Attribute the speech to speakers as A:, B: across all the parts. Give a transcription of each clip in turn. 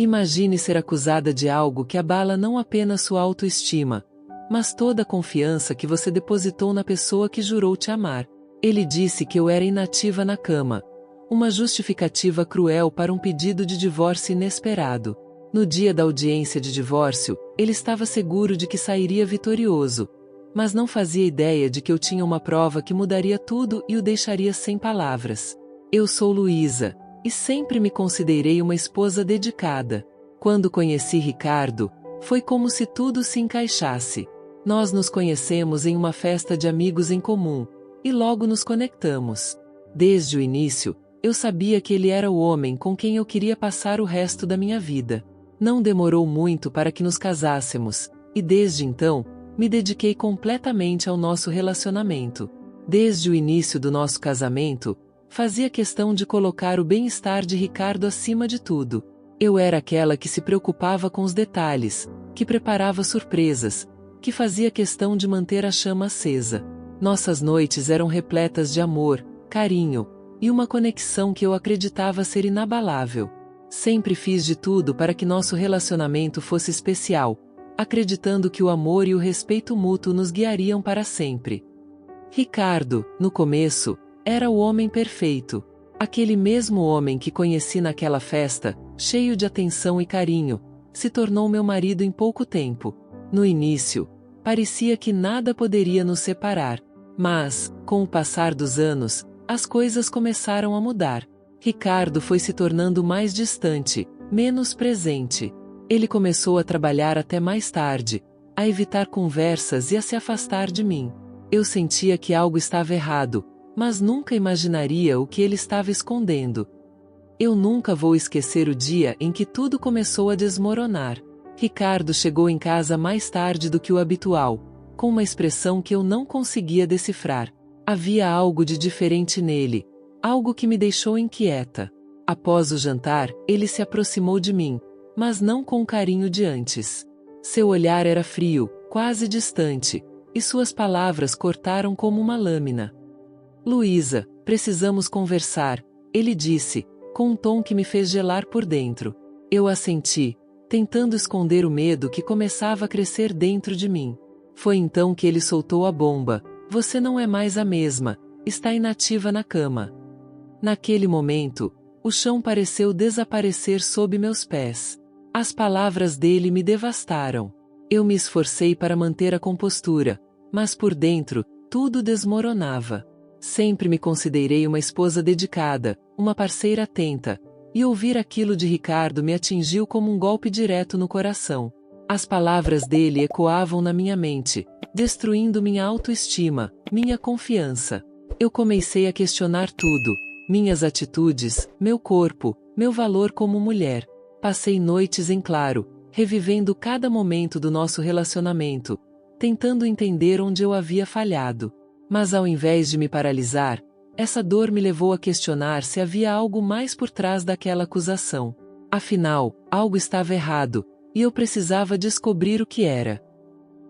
A: Imagine ser acusada de algo que abala não apenas sua autoestima, mas toda a confiança que você depositou na pessoa que jurou te amar. Ele disse que eu era inativa na cama, uma justificativa cruel para um pedido de divórcio inesperado. No dia da audiência de divórcio, ele estava seguro de que sairia vitorioso, mas não fazia ideia de que eu tinha uma prova que mudaria tudo e o deixaria sem palavras. Eu sou Luísa, e sempre me considerei uma esposa dedicada. Quando conheci Ricardo, foi como se tudo se encaixasse. Nós nos conhecemos em uma festa de amigos em comum, e logo nos conectamos. Desde o início, eu sabia que ele era o homem com quem eu queria passar o resto da minha vida. Não demorou muito para que nos casássemos, e desde então, me dediquei completamente ao nosso relacionamento. Desde o início do nosso casamento, fazia questão de colocar o bem-estar de Ricardo acima de tudo. Eu era aquela que se preocupava com os detalhes, que preparava surpresas, que fazia questão de manter a chama acesa. Nossas noites eram repletas de amor, carinho, e uma conexão que eu acreditava ser inabalável. Sempre fiz de tudo para que nosso relacionamento fosse especial, acreditando que o amor e o respeito mútuo nos guiariam para sempre. Ricardo, no começo, era o homem perfeito. Aquele mesmo homem que conheci naquela festa, cheio de atenção e carinho, se tornou meu marido em pouco tempo. No início, parecia que nada poderia nos separar. Mas, com o passar dos anos, as coisas começaram a mudar. Ricardo foi se tornando mais distante, menos presente. Ele começou a trabalhar até mais tarde, a evitar conversas e a se afastar de mim. Eu sentia que algo estava errado, mas nunca imaginaria o que ele estava escondendo. Eu nunca vou esquecer o dia em que tudo começou a desmoronar. Ricardo chegou em casa mais tarde do que o habitual, com uma expressão que eu não conseguia decifrar. Havia algo de diferente nele, algo que me deixou inquieta. Após o jantar, ele se aproximou de mim, mas não com o carinho de antes. Seu olhar era frio, quase distante, e suas palavras cortaram como uma lâmina. Luísa, precisamos conversar, ele disse, com um tom que me fez gelar por dentro. Eu assenti, tentando esconder o medo que começava a crescer dentro de mim. Foi então que ele soltou a bomba. Você não é mais a mesma, está inativa na cama. Naquele momento, o chão pareceu desaparecer sob meus pés. As palavras dele me devastaram. Eu me esforcei para manter a compostura, mas por dentro, tudo desmoronava. Sempre me considerei uma esposa dedicada, uma parceira atenta, e ouvir aquilo de Ricardo me atingiu como um golpe direto no coração. As palavras dele ecoavam na minha mente, destruindo minha autoestima, minha confiança. Eu comecei a questionar tudo, minhas atitudes, meu corpo, meu valor como mulher. Passei noites em claro, revivendo cada momento do nosso relacionamento, tentando entender onde eu havia falhado. Mas ao invés de me paralisar, essa dor me levou a questionar se havia algo mais por trás daquela acusação. Afinal, algo estava errado, e eu precisava descobrir o que era.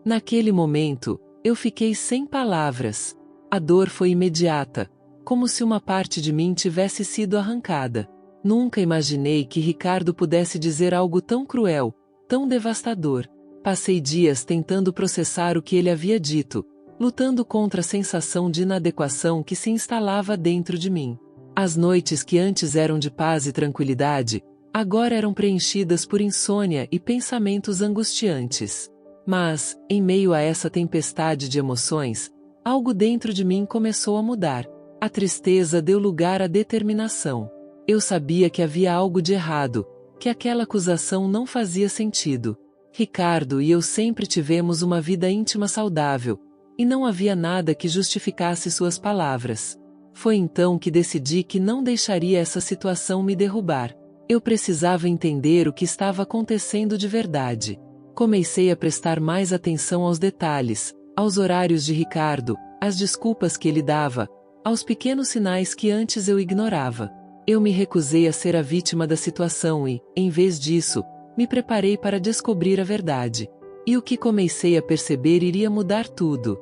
A: Naquele momento, eu fiquei sem palavras. A dor foi imediata, como se uma parte de mim tivesse sido arrancada. Nunca imaginei que Ricardo pudesse dizer algo tão cruel, tão devastador. Passei dias tentando processar o que ele havia dito, lutando contra a sensação de inadequação que se instalava dentro de mim. As noites que antes eram de paz e tranquilidade, agora eram preenchidas por insônia e pensamentos angustiantes. Mas, em meio a essa tempestade de emoções, algo dentro de mim começou a mudar. A tristeza deu lugar à determinação. Eu sabia que havia algo de errado, que aquela acusação não fazia sentido. Ricardo e eu sempre tivemos uma vida íntima saudável, e não havia nada que justificasse suas palavras. Foi então que decidi que não deixaria essa situação me derrubar. Eu precisava entender o que estava acontecendo de verdade. Comecei a prestar mais atenção aos detalhes, aos horários de Ricardo, às desculpas que ele dava, aos pequenos sinais que antes eu ignorava. Eu me recusei a ser a vítima da situação e, em vez disso, me preparei para descobrir a verdade. E o que comecei a perceber iria mudar tudo.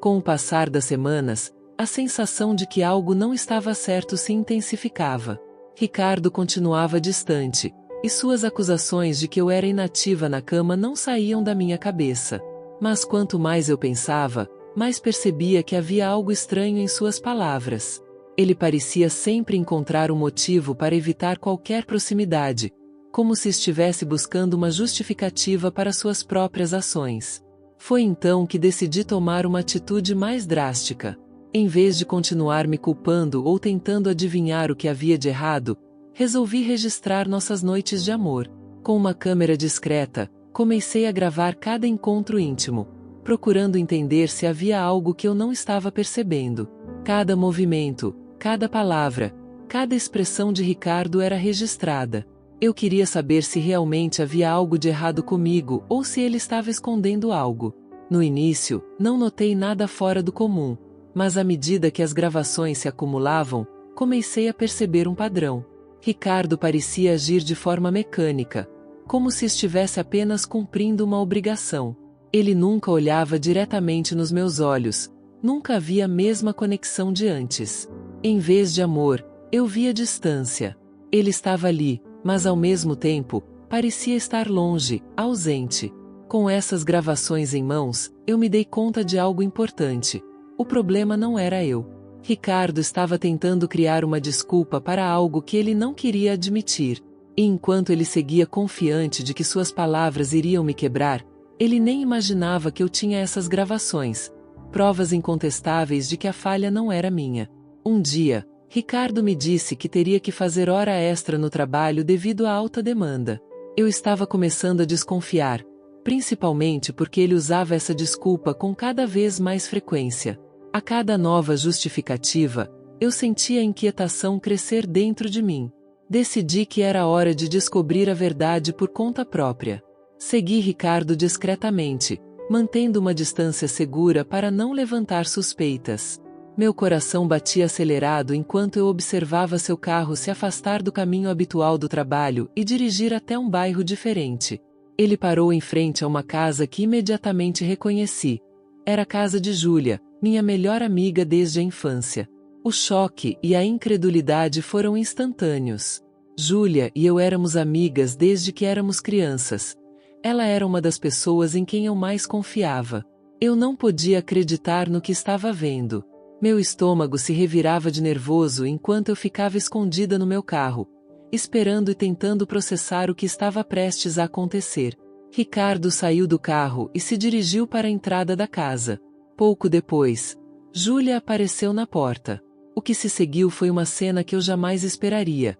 A: Com o passar das semanas, a sensação de que algo não estava certo se intensificava. Ricardo continuava distante, e suas acusações de que eu era inativa na cama não saíam da minha cabeça. Mas quanto mais eu pensava, mais percebia que havia algo estranho em suas palavras. Ele parecia sempre encontrar um motivo para evitar qualquer proximidade, como se estivesse buscando uma justificativa para suas próprias ações. Foi então que decidi tomar uma atitude mais drástica. Em vez de continuar me culpando ou tentando adivinhar o que havia de errado, resolvi registrar nossas noites de amor. Com uma câmera discreta, comecei a gravar cada encontro íntimo, procurando entender se havia algo que eu não estava percebendo. Cada movimento, cada palavra, cada expressão de Ricardo era registrada. Eu queria saber se realmente havia algo de errado comigo ou se ele estava escondendo algo. No início, não notei nada fora do comum, mas à medida que as gravações se acumulavam, comecei a perceber um padrão. Ricardo parecia agir de forma mecânica, como se estivesse apenas cumprindo uma obrigação. Ele nunca olhava diretamente nos meus olhos, nunca havia a mesma conexão de antes. Em vez de amor, eu via distância. Ele estava ali, mas ao mesmo tempo, parecia estar longe, ausente. Com essas gravações em mãos, eu me dei conta de algo importante. O problema não era eu. Ricardo estava tentando criar uma desculpa para algo que ele não queria admitir. E enquanto ele seguia confiante de que suas palavras iriam me quebrar, ele nem imaginava que eu tinha essas gravações, provas incontestáveis de que a falha não era minha. Um dia, Ricardo me disse que teria que fazer hora extra no trabalho devido à alta demanda. Eu estava começando a desconfiar, principalmente porque ele usava essa desculpa com cada vez mais frequência. A cada nova justificativa, eu sentia a inquietação crescer dentro de mim. Decidi que era hora de descobrir a verdade por conta própria. Segui Ricardo discretamente, mantendo uma distância segura para não levantar suspeitas. Meu coração batia acelerado enquanto eu observava seu carro se afastar do caminho habitual do trabalho e dirigir até um bairro diferente. Ele parou em frente a uma casa que imediatamente reconheci. Era a casa de Júlia, minha melhor amiga desde a infância. O choque e a incredulidade foram instantâneos. Júlia e eu éramos amigas desde que éramos crianças. Ela era uma das pessoas em quem eu mais confiava. Eu não podia acreditar no que estava vendo. Meu estômago se revirava de nervoso enquanto eu ficava escondida no meu carro, esperando e tentando processar o que estava prestes a acontecer. Ricardo saiu do carro e se dirigiu para a entrada da casa. Pouco depois, Júlia apareceu na porta. O que se seguiu foi uma cena que eu jamais esperaria.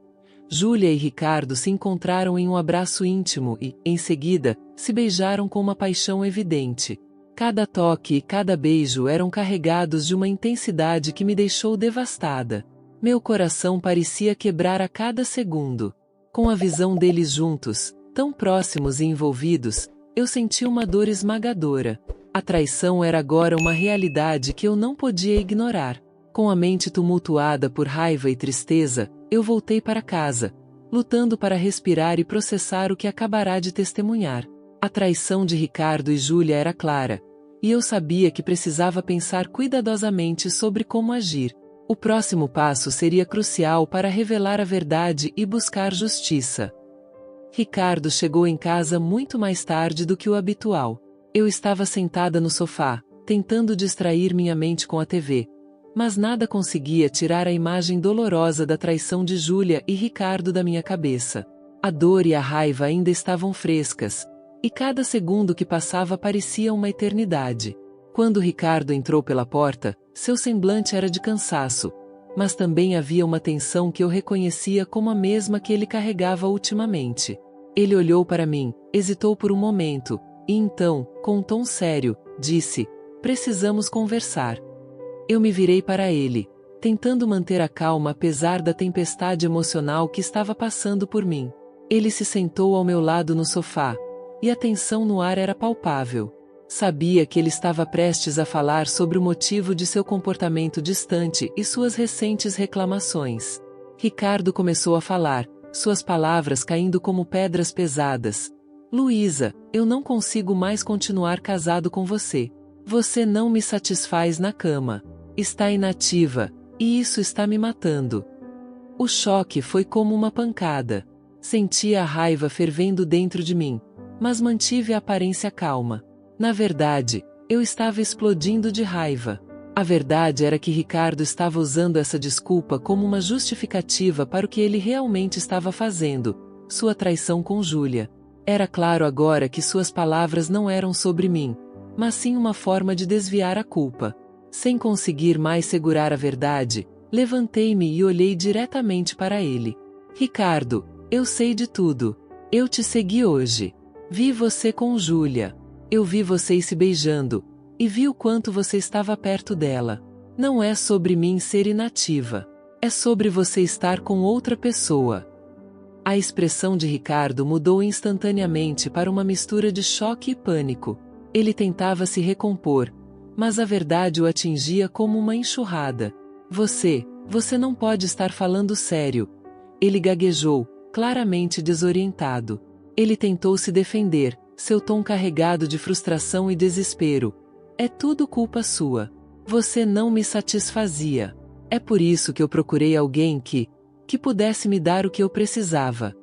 A: Júlia e Ricardo se encontraram em um abraço íntimo e, em seguida, se beijaram com uma paixão evidente. Cada toque e cada beijo eram carregados de uma intensidade que me deixou devastada. Meu coração parecia quebrar a cada segundo. Com a visão deles juntos, tão próximos e envolvidos, eu senti uma dor esmagadora. A traição era agora uma realidade que eu não podia ignorar. Com a mente tumultuada por raiva e tristeza, eu voltei para casa, lutando para respirar e processar o que acabará de testemunhar. A traição de Ricardo e Júlia era clara, e eu sabia que precisava pensar cuidadosamente sobre como agir. O próximo passo seria crucial para revelar a verdade e buscar justiça. Ricardo chegou em casa muito mais tarde do que o habitual. Eu estava sentada no sofá, tentando distrair minha mente com a TV, mas nada conseguia tirar a imagem dolorosa da traição de Júlia e Ricardo da minha cabeça. A dor e a raiva ainda estavam frescas, e cada segundo que passava parecia uma eternidade. Quando Ricardo entrou pela porta, seu semblante era de cansaço, mas também havia uma tensão que eu reconhecia como a mesma que ele carregava ultimamente. Ele olhou para mim, hesitou por um momento, e então, com um tom sério, disse: "Precisamos conversar." Eu me virei para ele, tentando manter a calma apesar da tempestade emocional que estava passando por mim. Ele se sentou ao meu lado no sofá, e a tensão no ar era palpável. Sabia que ele estava prestes a falar sobre o motivo de seu comportamento distante e suas recentes reclamações. Ricardo começou a falar, suas palavras caindo como pedras pesadas. "Luísa, eu não consigo mais continuar casado com você. Você não me satisfaz na cama. Está inativa, e isso está me matando." O choque foi como uma pancada. Sentia a raiva fervendo dentro de mim, mas mantive a aparência calma. Na verdade, eu estava explodindo de raiva. A verdade era que Ricardo estava usando essa desculpa como uma justificativa para o que ele realmente estava fazendo, sua traição com Júlia. Era claro agora que suas palavras não eram sobre mim, mas sim uma forma de desviar a culpa. Sem conseguir mais segurar a verdade, levantei-me e olhei diretamente para ele. Ricardo, eu sei de tudo. Eu te segui hoje. Vi você com Júlia. Eu vi vocês se beijando, e vi o quanto você estava perto dela. Não é sobre mim ser inativa. É sobre você estar com outra pessoa. A expressão de Ricardo mudou instantaneamente para uma mistura de choque e pânico. Ele tentava se recompor, mas a verdade o atingia como uma enxurrada. Você não pode estar falando sério. Ele gaguejou, claramente desorientado. Ele tentou se defender, seu tom carregado de frustração e desespero. É tudo culpa sua. Você não me satisfazia. É por isso que eu procurei alguém que pudesse me dar o que eu precisava.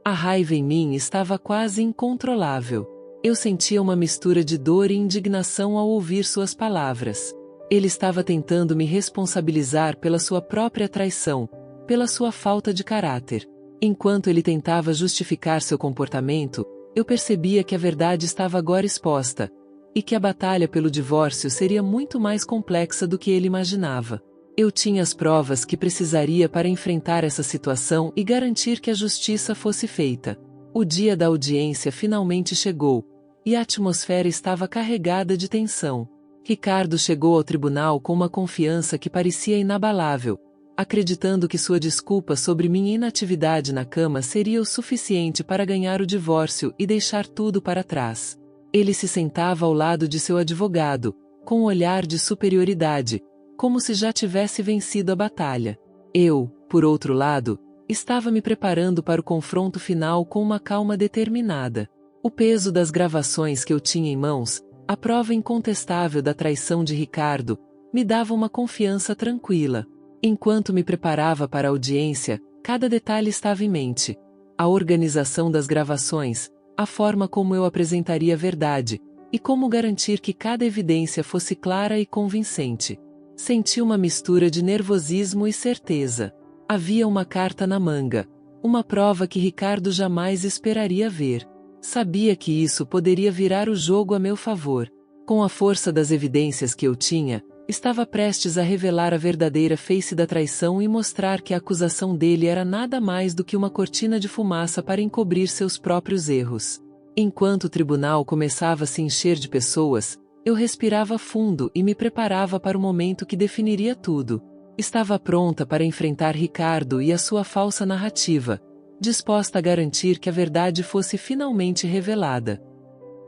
A: A raiva em mim estava quase incontrolável. Eu sentia uma mistura de dor e indignação ao ouvir suas palavras. Ele estava tentando me responsabilizar pela sua própria traição, pela sua falta de caráter. Enquanto ele tentava justificar seu comportamento, eu percebia que a verdade estava agora exposta, e que a batalha pelo divórcio seria muito mais complexa do que ele imaginava. Eu tinha as provas que precisaria para enfrentar essa situação e garantir que a justiça fosse feita. O dia da audiência finalmente chegou, e a atmosfera estava carregada de tensão. Ricardo chegou ao tribunal com uma confiança que parecia inabalável, acreditando que sua desculpa sobre minha inatividade na cama seria o suficiente para ganhar o divórcio e deixar tudo para trás. Ele se sentava ao lado de seu advogado, com um olhar de superioridade, como se já tivesse vencido a batalha. Eu, por outro lado, estava me preparando para o confronto final com uma calma determinada. O peso das gravações que eu tinha em mãos, a prova incontestável da traição de Ricardo, me dava uma confiança tranquila. Enquanto me preparava para a audiência, cada detalhe estava em mente. A organização das gravações, a forma como eu apresentaria a verdade, e como garantir que cada evidência fosse clara e convincente. Senti uma mistura de nervosismo e certeza. Havia uma carta na manga, uma prova que Ricardo jamais esperaria ver. Sabia que isso poderia virar o jogo a meu favor. Com a força das evidências que eu tinha, estava prestes a revelar a verdadeira face da traição e mostrar que a acusação dele era nada mais do que uma cortina de fumaça para encobrir seus próprios erros. Enquanto o tribunal começava a se encher de pessoas, eu respirava fundo e me preparava para o momento que definiria tudo. Estava pronta para enfrentar Ricardo e a sua falsa narrativa, disposta a garantir que a verdade fosse finalmente revelada.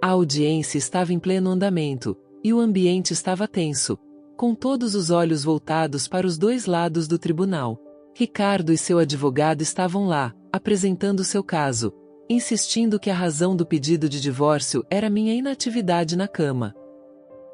A: A audiência estava em pleno andamento, e o ambiente estava tenso, com todos os olhos voltados para os dois lados do tribunal. Ricardo e seu advogado estavam lá, apresentando seu caso, insistindo que a razão do pedido de divórcio era minha inatividade na cama.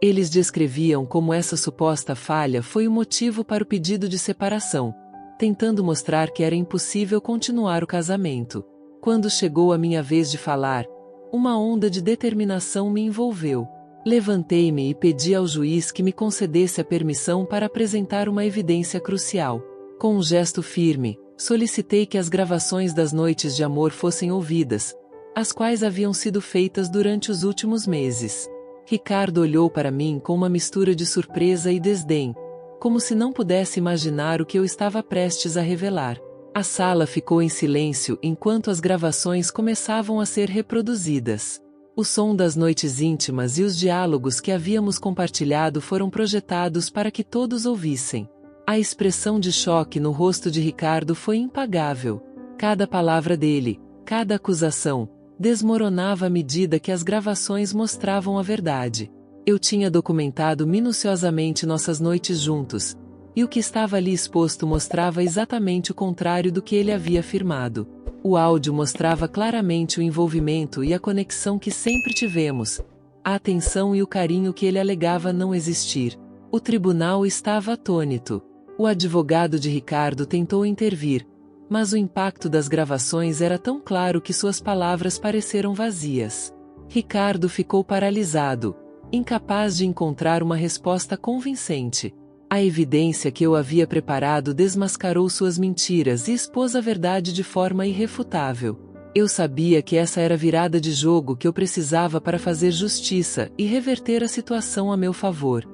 A: Eles descreviam como essa suposta falha foi o motivo para o pedido de separação, tentando mostrar que era impossível continuar o casamento. Quando chegou a minha vez de falar, uma onda de determinação me envolveu. Levantei-me e pedi ao juiz que me concedesse a permissão para apresentar uma evidência crucial. Com um gesto firme, solicitei que as gravações das noites de amor fossem ouvidas, as quais haviam sido feitas durante os últimos meses. Ricardo olhou para mim com uma mistura de surpresa e desdém, como se não pudesse imaginar o que eu estava prestes a revelar. A sala ficou em silêncio enquanto as gravações começavam a ser reproduzidas. O som das noites íntimas e os diálogos que havíamos compartilhado foram projetados para que todos ouvissem. A expressão de choque no rosto de Ricardo foi impagável. Cada palavra dele, cada acusação, desmoronava à medida que as gravações mostravam a verdade. Eu tinha documentado minuciosamente nossas noites juntos, e o que estava ali exposto mostrava exatamente o contrário do que ele havia afirmado. O áudio mostrava claramente o envolvimento e a conexão que sempre tivemos, a atenção e o carinho que ele alegava não existir. O tribunal estava atônito. O advogado de Ricardo tentou intervir, Mas o impacto das gravações era tão claro que suas palavras pareceram vazias. Ricardo ficou paralisado, incapaz de encontrar uma resposta convincente. A evidência que eu havia preparado desmascarou suas mentiras e expôs a verdade de forma irrefutável. Eu sabia que essa era a virada de jogo que eu precisava para fazer justiça e reverter a situação a meu favor.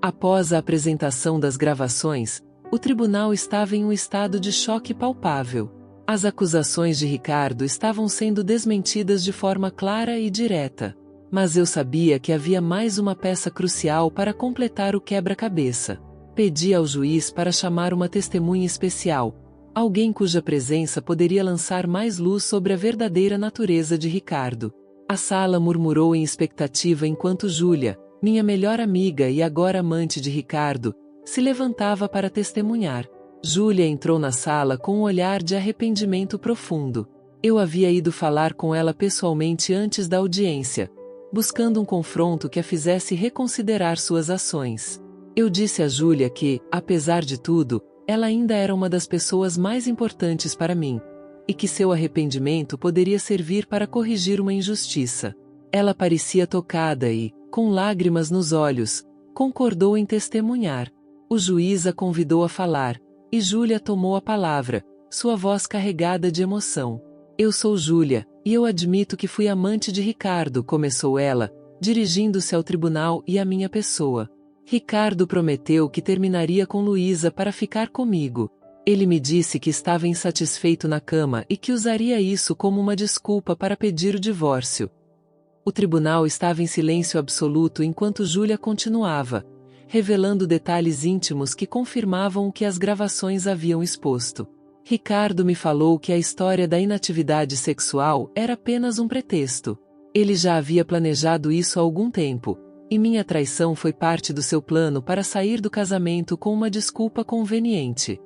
A: Após a apresentação das gravações, o tribunal estava em um estado de choque palpável. As acusações de Ricardo estavam sendo desmentidas de forma clara e direta. Mas eu sabia que havia mais uma peça crucial para completar o quebra-cabeça. Pedi ao juiz para chamar uma testemunha especial, alguém cuja presença poderia lançar mais luz sobre a verdadeira natureza de Ricardo. A sala murmurou em expectativa enquanto Júlia, minha melhor amiga e agora amante de Ricardo, se levantava para testemunhar. Júlia entrou na sala com um olhar de arrependimento profundo. Eu havia ido falar com ela pessoalmente antes da audiência, buscando um confronto que a fizesse reconsiderar suas ações. Eu disse a Júlia que, apesar de tudo, ela ainda era uma das pessoas mais importantes para mim, e que seu arrependimento poderia servir para corrigir uma injustiça. Ela parecia tocada e, com lágrimas nos olhos, concordou em testemunhar. O juiz a convidou a falar, e Júlia tomou a palavra, sua voz carregada de emoção. Eu sou Júlia, e eu admito que fui amante de Ricardo, começou ela, dirigindo-se ao tribunal e à minha pessoa. Ricardo prometeu que terminaria com Luísa para ficar comigo. Ele me disse que estava insatisfeito na cama e que usaria isso como uma desculpa para pedir o divórcio. O tribunal estava em silêncio absoluto enquanto Júlia continuava, revelando detalhes íntimos que confirmavam o que as gravações haviam exposto. Ricardo me falou que a história da inatividade sexual era apenas um pretexto. Ele já havia planejado isso há algum tempo, e minha traição foi parte do seu plano para sair do casamento com uma desculpa conveniente.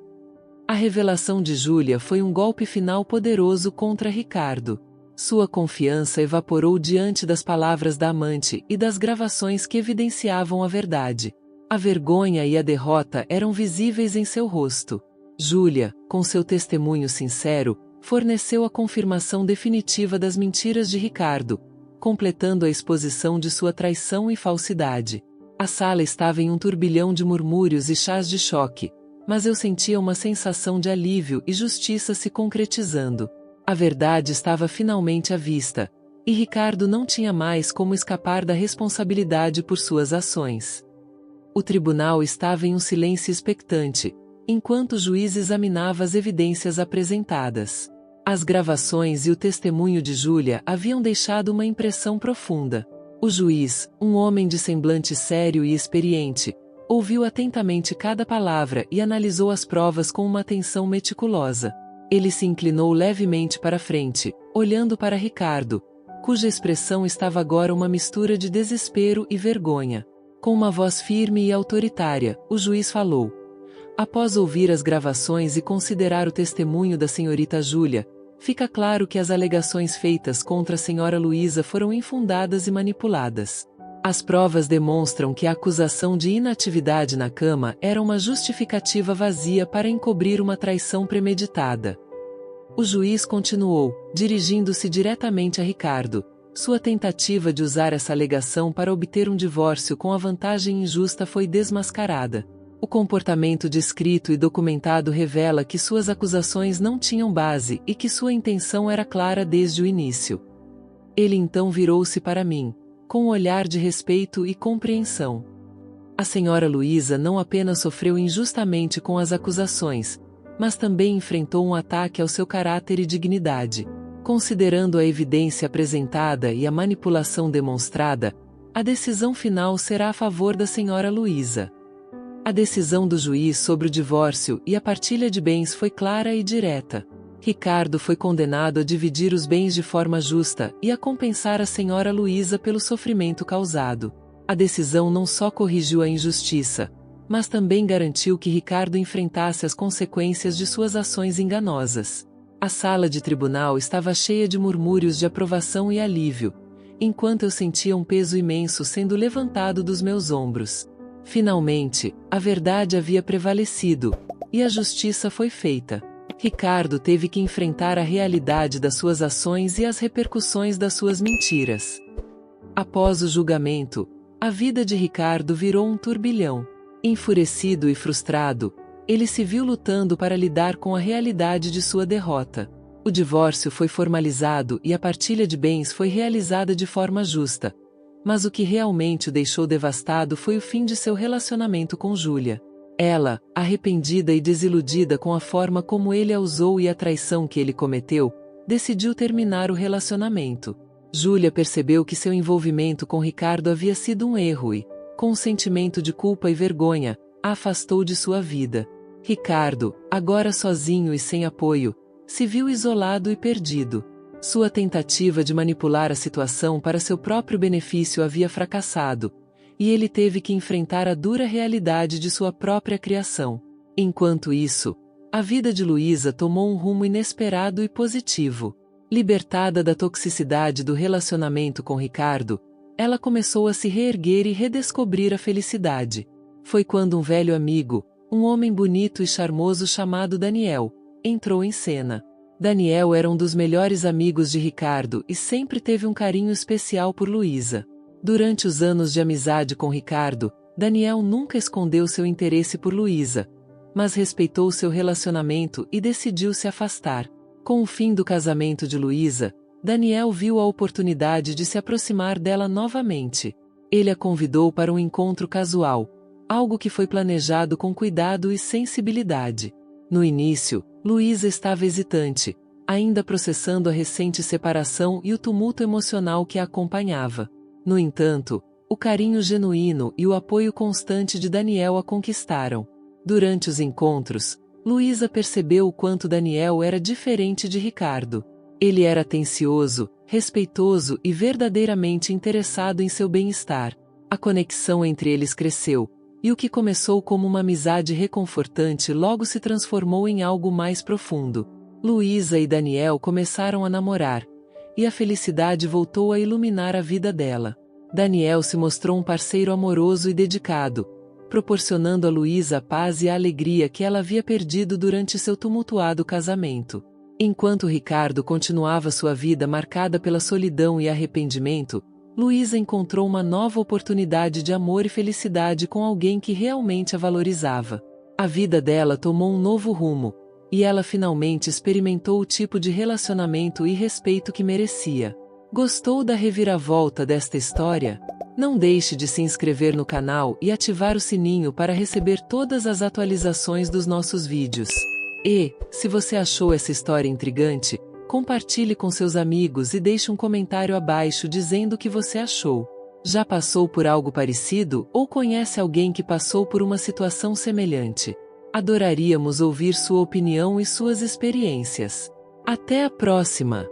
A: A revelação de Júlia foi um golpe final poderoso contra Ricardo. Sua confiança evaporou diante das palavras da amante e das gravações que evidenciavam a verdade. A vergonha e a derrota eram visíveis em seu rosto. Júlia, com seu testemunho sincero, forneceu a confirmação definitiva das mentiras de Ricardo, completando a exposição de sua traição e falsidade. A sala estava em um turbilhão de murmúrios e chás de choque, mas eu sentia uma sensação de alívio e justiça se concretizando. A verdade estava finalmente à vista, e Ricardo não tinha mais como escapar da responsabilidade por suas ações. O tribunal estava em um silêncio expectante, enquanto o juiz examinava as evidências apresentadas. As gravações e o testemunho de Júlia haviam deixado uma impressão profunda. O juiz, um homem de semblante sério e experiente, ouviu atentamente cada palavra e analisou as provas com uma atenção meticulosa. Ele se inclinou levemente para frente, olhando para Ricardo, cuja expressão estava agora uma mistura de desespero e vergonha. Com uma voz firme e autoritária, o juiz falou. Após ouvir as gravações e considerar o testemunho da senhorita Júlia, fica claro que as alegações feitas contra a senhora Luísa foram infundadas e manipuladas. As provas demonstram que a acusação de inatividade na cama era uma justificativa vazia para encobrir uma traição premeditada. O juiz continuou, dirigindo-se diretamente a Ricardo. Sua tentativa de usar essa alegação para obter um divórcio com a vantagem injusta foi desmascarada. O comportamento descrito e documentado revela que suas acusações não tinham base e que sua intenção era clara desde o início. Ele então virou-se para mim, com um olhar de respeito e compreensão. A senhora Luísa não apenas sofreu injustamente com as acusações, mas também enfrentou um ataque ao seu caráter e dignidade. Considerando a evidência apresentada e a manipulação demonstrada, a decisão final será a favor da senhora Luísa. A decisão do juiz sobre o divórcio e a partilha de bens foi clara e direta. Ricardo foi condenado a dividir os bens de forma justa e a compensar a senhora Luísa pelo sofrimento causado. A decisão não só corrigiu a injustiça, mas também garantiu que Ricardo enfrentasse as consequências de suas ações enganosas. A sala de tribunal estava cheia de murmúrios de aprovação e alívio, enquanto eu sentia um peso imenso sendo levantado dos meus ombros. Finalmente, a verdade havia prevalecido, e a justiça foi feita. Ricardo teve que enfrentar a realidade das suas ações e as repercussões das suas mentiras. Após o julgamento, a vida de Ricardo virou um turbilhão. Enfurecido e frustrado, ele se viu lutando para lidar com a realidade de sua derrota. O divórcio foi formalizado e a partilha de bens foi realizada de forma justa. Mas o que realmente o deixou devastado foi o fim de seu relacionamento com Júlia. Ela, arrependida e desiludida com a forma como ele a usou e a traição que ele cometeu, decidiu terminar o relacionamento. Júlia percebeu que seu envolvimento com Ricardo havia sido um erro e, com um sentimento de culpa e vergonha, a afastou de sua vida. Ricardo, agora sozinho e sem apoio, se viu isolado e perdido. Sua tentativa de manipular a situação para seu próprio benefício havia fracassado, e ele teve que enfrentar a dura realidade de sua própria criação. Enquanto isso, a vida de Luísa tomou um rumo inesperado e positivo. Libertada da toxicidade do relacionamento com Ricardo, ela começou a se reerguer e redescobrir a felicidade. Foi quando um velho amigo, um homem bonito e charmoso chamado Daniel, entrou em cena. Daniel era um dos melhores amigos de Ricardo e sempre teve um carinho especial por Luísa. Durante os anos de amizade com Ricardo, Daniel nunca escondeu seu interesse por Luísa, mas respeitou seu relacionamento e decidiu se afastar. Com o fim do casamento de Luísa, Daniel viu a oportunidade de se aproximar dela novamente. Ele a convidou para um encontro casual, algo que foi planejado com cuidado e sensibilidade. No início, Luísa estava hesitante, ainda processando a recente separação e o tumulto emocional que a acompanhava. No entanto, o carinho genuíno e o apoio constante de Daniel a conquistaram. Durante os encontros, Luísa percebeu o quanto Daniel era diferente de Ricardo. Ele era atencioso, respeitoso e verdadeiramente interessado em seu bem-estar. A conexão entre eles cresceu, e o que começou como uma amizade reconfortante logo se transformou em algo mais profundo. Luísa e Daniel começaram a namorar, e a felicidade voltou a iluminar a vida dela. Daniel se mostrou um parceiro amoroso e dedicado, proporcionando a Luísa a paz e a alegria que ela havia perdido durante seu tumultuado casamento. Enquanto Ricardo continuava sua vida marcada pela solidão e arrependimento, Luísa encontrou uma nova oportunidade de amor e felicidade com alguém que realmente a valorizava. A vida dela tomou um novo rumo, e ela finalmente experimentou o tipo de relacionamento e respeito que merecia. Gostou da reviravolta desta história? Não deixe de se inscrever no canal e ativar o sininho para receber todas as atualizações dos nossos vídeos. E, se você achou essa história intrigante, compartilhe com seus amigos e deixe um comentário abaixo dizendo o que você achou. Já passou por algo parecido ou conhece alguém que passou por uma situação semelhante? Adoraríamos ouvir sua opinião e suas experiências. Até a próxima!